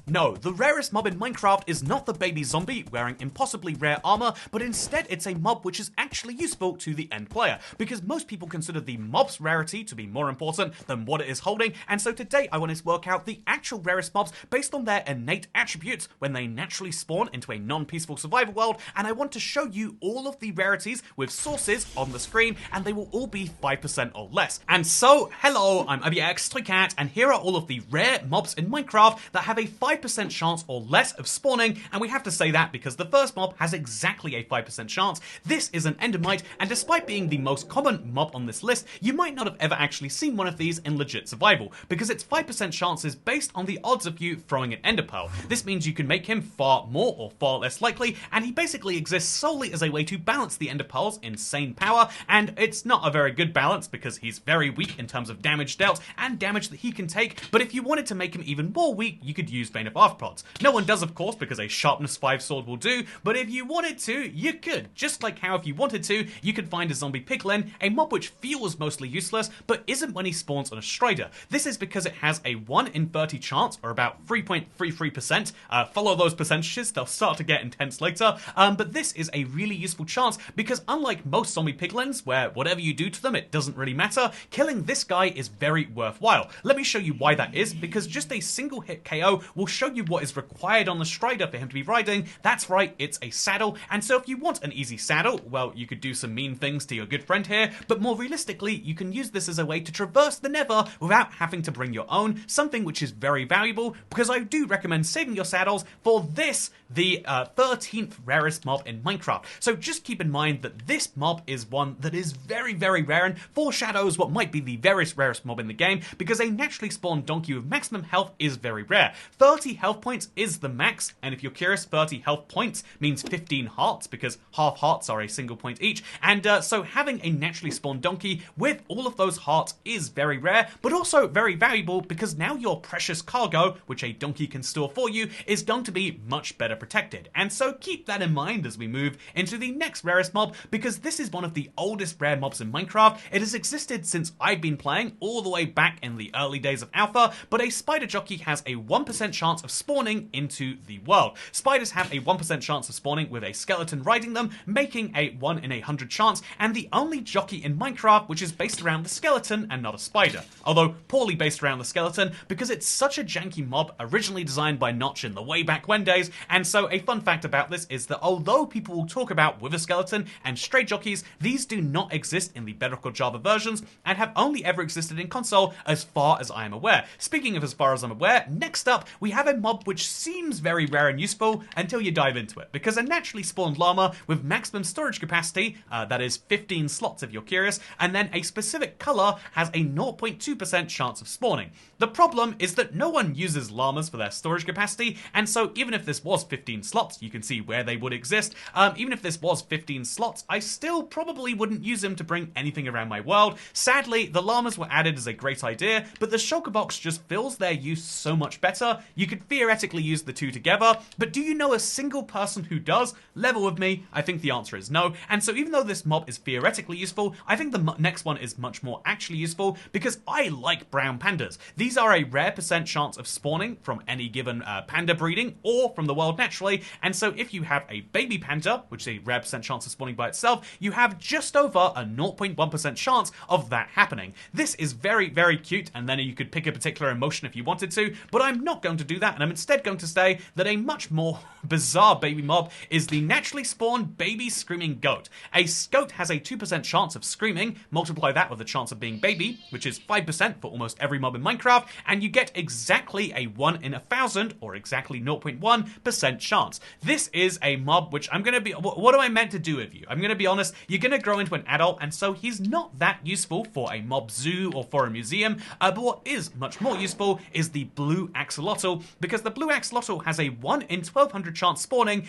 No, the rarest mob in Minecraft is not the baby zombie wearing impossibly rare armor, but instead it's a mob which is actually useful to the end player, because most people consider the mob's rarity to be more important than what it is holding, and so today I wanted to work out the actual rarest mobs based on their innate attributes when they naturally spawn into a non-peaceful survival world, and I want to show you all of the rarities with sources on the screen, and they will all be 5% or less. And so, hello, I'm ABX3Cat, and here are all of the rare mobs in Minecraft that have a 5% chance or less of spawning, and we have to say that because the first mob has exactly a 5% chance. This is an Endermite, and despite being the most common mob on this list, you might not have ever actually seen one of these in legit survival, because its 5% chance is based on the odds of you throwing an ender pearl. This means you can make him far more or far less likely, and he basically exists solely as a way to balance the ender pearl's insane power, and it's not a very good balance because he's very weak in terms of damage dealt and damage that he can take, but if you wanted to make him even more weak, you could use Bane of Arthropods. No one does, of course, because a sharpness 5 sword will do, but if you wanted to, you could. Just like how if you wanted to, you could find a zombie Piglin, a mob which feels mostly useless, but isn't when he spawns on a strider. This is because it has a 1 in 30 chance, or about 3.33%. Follow those percentages, they'll start to get intense later, but this is a really useful chance because unlike most zombie Piglins, where whatever you do to them, it doesn't really matter, killing this guy is very worthwhile. Let me show you why that is, because just a single hit KO will show you what is required on the strider for him to be riding. That's right, it's a saddle, and so if you want an easy saddle, well, you could do some mean things to your good friend here, but more realistically, you can use this as a way to traverse the nether without having to bring your own, something which is very valuable, because I do recommend saving your saddles for this, the 13th rarest mob in Minecraft. So just keep in mind that this mob is one that is very, very rare and foreshadows what might be the rarest mob in the game, because a naturally spawned donkey with maximum health is very rare. 30 health points is the max, and if you're curious, 30 health points means 15 hearts, because half hearts are a single point each, and so having a naturally spawned donkey with all of those hearts is very rare, but also very valuable, because now your precious cargo, which a donkey can store for you, is going to be much better protected. And so keep that in mind as we move into the next rarest mob, because this is one of the oldest rare mobs in Minecraft. It has existed since I've been playing, all the way back in the early days of Alpha, but a spider jockey has a 1% chance of spawning into the world. Spiders have a 1% chance of spawning with a skeleton riding them, making a 1 in 100 chance, and the only jockey in Minecraft which is based around the skeleton and not a spider. Although poorly based around the skeleton, because it's such a janky mob, originally designed by Notch in the way back when days, and so a fun fact about this is that although people will talk about Wither Skeleton and Stray Jockeys, these do not exist in the Bedrock or Java versions, and have only ever existed in console as far as I am aware. Speaking of as far as I'm aware, next up we have a mob which seems very rare and useful until you dive into it, because a naturally spawned llama with maximum storage capacity, that is 15 slots if you're curious, and then a specific colour has a 0.2% chance of spawning. The problem is that no one uses llamas for their storage capacity, and so even if this was 15 slots, you can see where they would exist, even if this was 15 slots, I still probably wouldn't use them to bring anything around my world. Sadly, the llamas were added as a great idea, but the shulker box just fills their use so much better. You could theoretically use the two together, but do you know a single person who does? Level with me, I think the answer is no, and so even though this mob is theoretically useful, I think the next one is much more actually useful, because I like brown pandas. These are a rare % chance of spawning from any given panda breeding, or from the world naturally, and so if you have a baby panda, which is a rare % chance of spawning by itself, you have just over a 0.1% chance of that happening. This is very, very cute, and then you could pick a particular emotion if you wanted to, but I'm not going to do that, and I'm instead going to say that a much more bizarre baby mob is the naturally spawned baby screaming goat. A goat has a 2% chance of screaming, multiply that with the chance of being baby, which is 5% for almost every mob in Minecraft, and you get exactly a 1 in 1,000, or exactly 0.1% chance. This is a mob which I'm going to be... What am I meant to do with you? I'm going to be honest, you're going to grow into an adult, and so he's not that useful for a mob zoo or for a museum, but what is much more useful is the blue axolotl, because the blue axolotl has a 1 in 1,200 chance spawning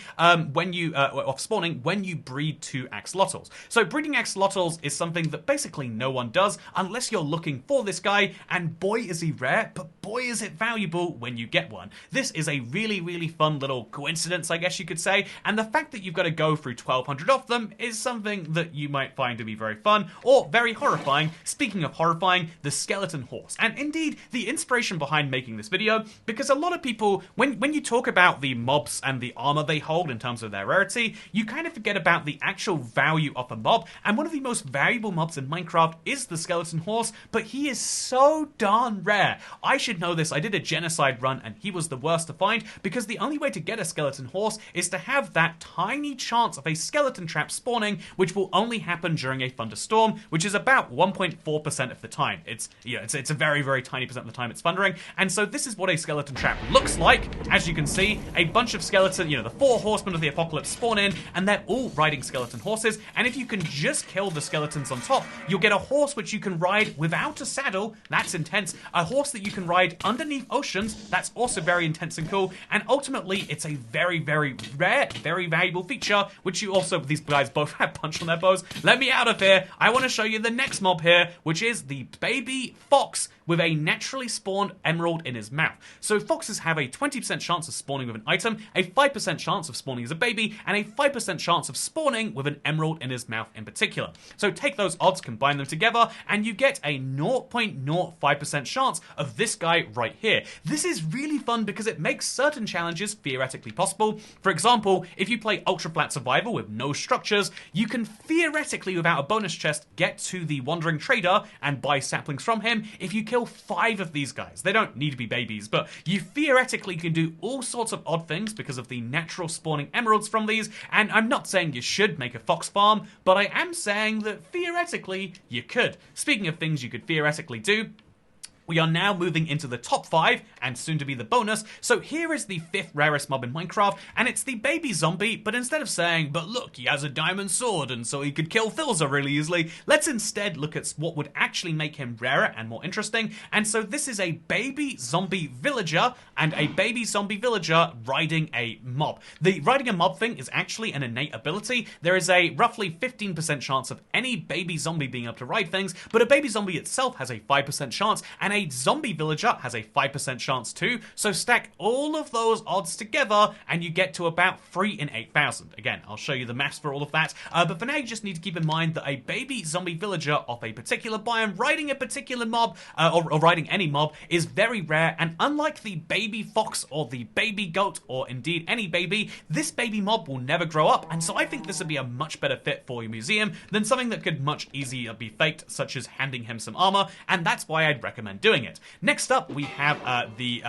when you breed 2 axolotls. So breeding axolotls is something that basically no one does unless you're looking for this guy, and boy is he rare, but boy is it valuable when you get one. This is a really, really fun little coincidence, I guess you could say, and the fact that you've got to go through 1,200 of them is something that you might find to be very fun, or very horrifying. Speaking of horrifying, the skeleton horse. And indeed, the inspiration behind making this video, because a lot of people, when you talk about the mobs and the armor they hold in terms of their rarity, you kind of forget about the actual value of a mob, and one of the most valuable mobs in Minecraft is the skeleton horse, but he is so darn rare. I should know this. I did a genocide run and he was the worst to find, because the only way to get a skeleton horse is to have that tiny chance of a skeleton trap spawning, which will only happen during a thunderstorm, which is about 1.4% of the time. It's a very, very tiny percent of the time it's thundering, and so this is what a skeleton trap looks like. As you can see, a bunch of skeleton, the 4 horsemen of the apocalypse spawn in, and they're all riding skeleton horses, and if you can just kill the skeletons on top, you'll get a horse which you can ride without a saddle. That's intense. A horse that you can ride underneath oceans. That's also very intense and cool, and ultimately it's a very, very rare, very valuable feature, which you also, these guys both have punch on their bows. Let me out of here. I want to show you the next mob here, which is the baby fox with a naturally spawned emerald in his mouth. So foxes have a 20% chance of spawning with an item, a 5% chance of spawning as a baby, and a 5% chance of spawning with an emerald in his mouth in particular. So take those odds, combine them together, and you get a 0.05% chance of this guy right here. This is really fun because it makes certain challenges theoretically possible. For example, if you play ultra flat survival with no structures, you can theoretically, without a bonus chest, get to the wandering trader and buy saplings from him if you kill 5 of these guys. They don't need to be babies, but you theoretically can do all sorts of odd things because of the natural spawning emeralds from these, and I'm not saying you should make a fox farm, but I am saying that theoretically you could. Speaking of things you could theoretically do, we are now moving into the top 5, and soon to be the bonus. So here is the 5th rarest mob in Minecraft, and it's the baby zombie, but instead of saying, but look, he has a diamond sword, and so he could kill Philza really easily, let's instead look at what would actually make him rarer and more interesting. And so this is a baby zombie villager, and a baby zombie villager riding a mob. The riding a mob thing is actually an innate ability. There is a roughly 15% chance of any baby zombie being able to ride things, but a baby zombie itself has a 5% chance, and a zombie villager has a 5% chance too, so stack all of those odds together and you get to about 3 in 8,000. Again, I'll show you the maths for all of that, but for now you just need to keep in mind that a baby zombie villager of a particular biome riding a particular mob, or riding any mob, is very rare, and unlike the baby fox or the baby goat, or indeed any baby, this baby mob will never grow up, and so I think this would be a much better fit for your museum than something that could much easier be faked, such as handing him some armor, and that's why I'd recommend doing it. Next up, we have the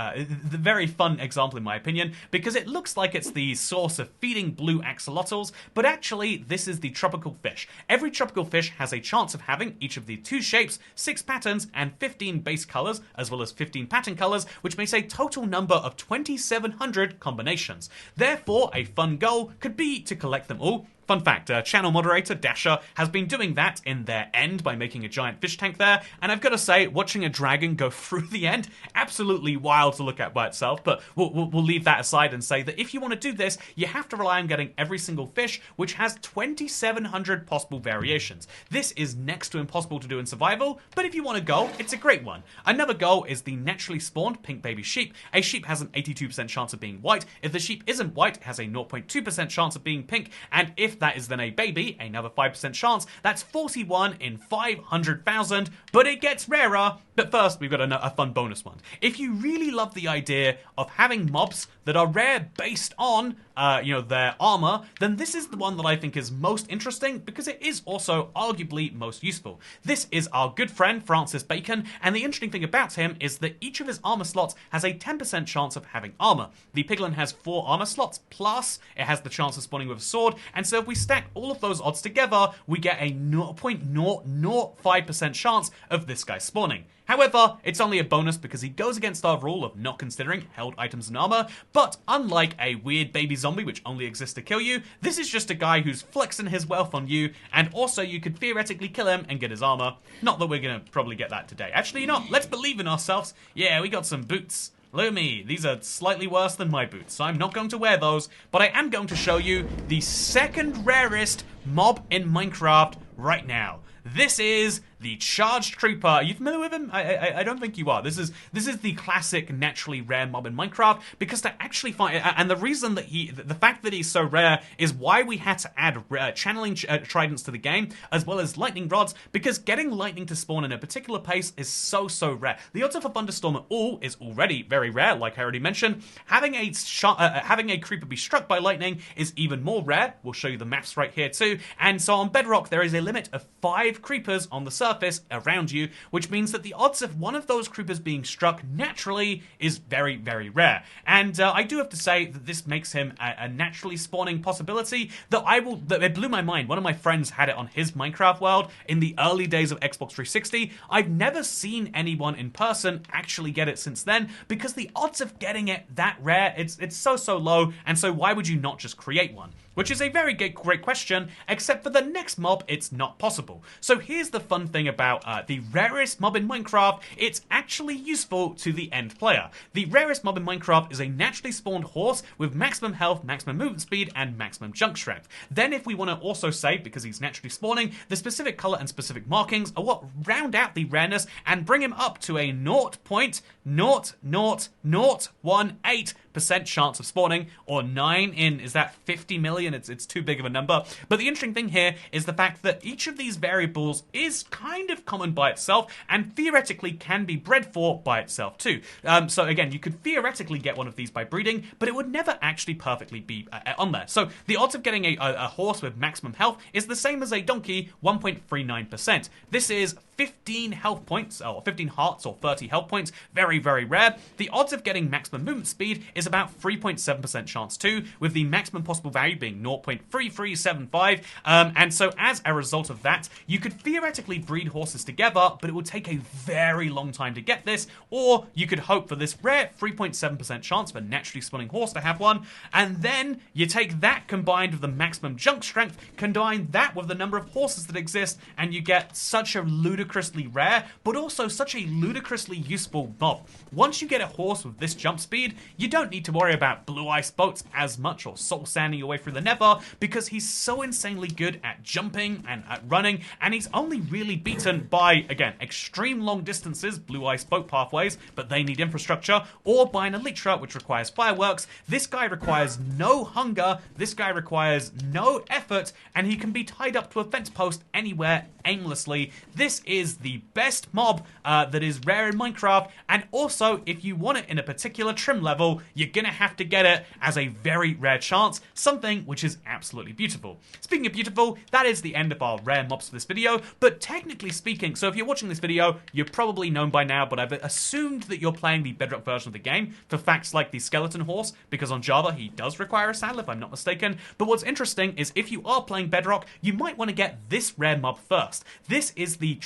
very fun example in my opinion, because it looks like it's the source of feeding blue axolotls, but actually this is the tropical fish. Every tropical fish has a chance of having each of the 2 shapes, 6 patterns, and 15 base colors, as well as 15 pattern colors, which makes a total number of 2,700 combinations. Therefore, a fun goal could be to collect them all. Fun fact, channel moderator Dasher has been doing that in their end by making a giant fish tank there, and I've got to say, watching a dragon go through the end, absolutely wild to look at by itself, but we'll leave that aside and say that if you want to do this, you have to rely on getting every single fish, which has 2,700 possible variations. This is next to impossible to do in survival, but if you want a goal, it's a great one. Another goal is the naturally spawned pink baby sheep. A sheep has an 82% chance of being white. If the sheep isn't white, it has a 0.2% chance of being pink, and if that is then a baby, another 5% chance. That's 41 in 500,000, but it gets rarer. But first, we've got a fun bonus one. If you really love the idea of having mobs that are rare based on, their armor, then this is the one that I think is most interesting because it is also arguably most useful. This is our good friend Francis Bacon, and the interesting thing about him is that each of his armor slots has a 10% chance of having armor. The Piglin has 4 armor slots, plus it has the chance of spawning with a sword, and so if we stack all of those odds together, we get a 0.005% chance of this guy spawning. However, it's only a bonus because he goes against our rule of not considering held items and armor, but unlike a weird baby zombie which only exists to kill you, this is just a guy who's flexing his wealth on you, and also you could theoretically kill him and get his armor. Not that we're gonna probably get that today. Actually, let's believe in ourselves. Yeah, we got some boots. Look at me. These are slightly worse than my boots, so I'm not going to wear those, but I am going to show you the second rarest mob in Minecraft right now. This is the Charged Creeper. Are you familiar with him? I don't think you are. This is the classic naturally rare mob in Minecraft, because to actually find, and the reason that the fact that he's so rare is why we had to add channeling tridents to the game, as well as lightning rods, because getting lightning to spawn in a particular pace is so rare. The odds of a thunderstorm at all is already very rare, like I already mentioned. Having a creeper be struck by lightning is even more rare. We'll show you the maps right here too. And so on Bedrock, there is a limit of 5 creepers on the surface around you, which means that the odds of one of those creepers being struck naturally is very rare. And I do have to say that this makes him a naturally spawning possibility that it blew my mind. One of my friends had it on his Minecraft world in the early days of Xbox 360. I've never seen anyone in person actually get it since then, because the odds of getting it that rare, it's so low, and so why would you not just create one? Which is a very great question, except for the next mob, it's not possible. So here's the fun thing about the rarest mob in Minecraft: it's actually useful to the end player. The rarest mob in Minecraft is a naturally spawned horse with maximum health, maximum movement speed, and maximum jump strength. Then if we want to also say, because he's naturally spawning, the specific color and specific markings are what round out the rareness and bring him up to a 0.00018% chance of spawning, or 9 in, is that 50 million? It's too big of a number. But the interesting thing here is the fact that each of these variables is kind of common by itself, and theoretically can be bred for by itself too. So again, you could theoretically get one of these by breeding, but it would never actually perfectly be on there. So the odds of getting a horse with maximum health is the same as a donkey, 1.39%. This is 15 health points, or 15 hearts, or 30 health points. Very rare. The odds of getting maximum movement speed is about 3.7% chance too, with the maximum possible value being 0.3375. And so as a result of that, you could theoretically breed horses together, but it would take a very long time to get this, or you could hope for this rare 3.7% chance for naturally spawning horse to have one, and then you take that combined with the maximum jump strength, combine that with the number of horses that exist, and you get such a ludicrously rare, but also such a ludicrously useful mob. Once you get a horse with this jump speed, you don't need to worry about blue ice boats as much, or soul sanding your way through the nether, because he's so insanely good at jumping and at running, and he's only really beaten by, again, extreme long distances, blue ice boat pathways, but they need infrastructure, or by an elytra, which requires fireworks. This guy requires no hunger, this guy requires no effort, and he can be tied up to a fence post anywhere aimlessly. This is the best mob that is rare in Minecraft, and also, if you want it in a particular trim level, you're gonna have to get it as a very rare chance, something which is absolutely beautiful. Speaking of beautiful, that is the end of our rare mobs for this video, but technically speaking, so if you're watching this video, you're probably known by now, but I've assumed that you're playing the Bedrock version of the game for facts like the skeleton horse, because on Java he does require a saddle if I'm not mistaken. But what's interesting is if you are playing Bedrock, you might want to get this rare mob first. This is the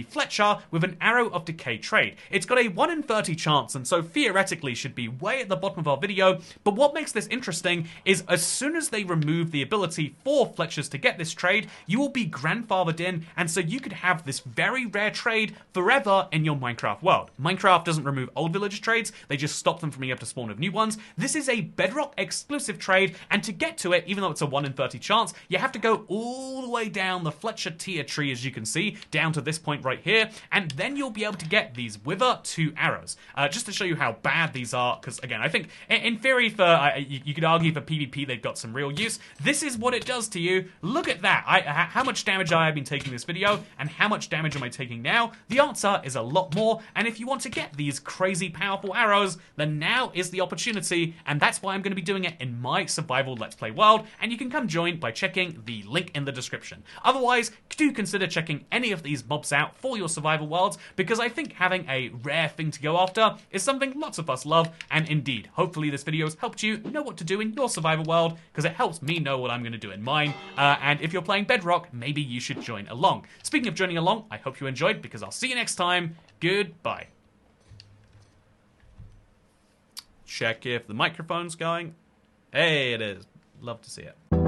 Fletcher with an Arrow of Decay trade. It's got a 1 in 30 chance, and so theoretically should be way at the bottom of our video, but what makes this interesting is as soon as they remove the ability for Fletchers to get this trade, you will be grandfathered in, and so you could have this very rare trade forever in your Minecraft world. Minecraft doesn't remove old villager trades, they just stop them from being able to spawn with new ones. This is a Bedrock exclusive trade, and to get to it, even though it's a 1 in 30 chance, you have to go all the way down the Fletcher tier tree, as you can see, down to this point right here, and then you'll be able to get these Wither 2 arrows. Just to show you how bad these are, because again, I think in theory for, you could argue for PvP they've got some real use. This is what it does to you. Look at that. How much damage I have been taking this video, and how much damage am I taking now? The answer is a lot more, and if you want to get these crazy powerful arrows, then now is the opportunity, and that's why I'm going to be doing it in my survival Let's Play world, and you can come join by checking the link in the description. Otherwise, do consider checking any of these mobs out for your survival worlds, because I think having a rare thing to go after is something lots of us love, and indeed, hopefully this video has helped you know what to do in your survival world, because it helps me know what I'm going to do in mine, and if you're playing Bedrock, maybe you should join along. Speaking of joining along, I hope you enjoyed, because I'll see you next time. Goodbye. Check if the microphone's going. Hey, it is. Love to see it.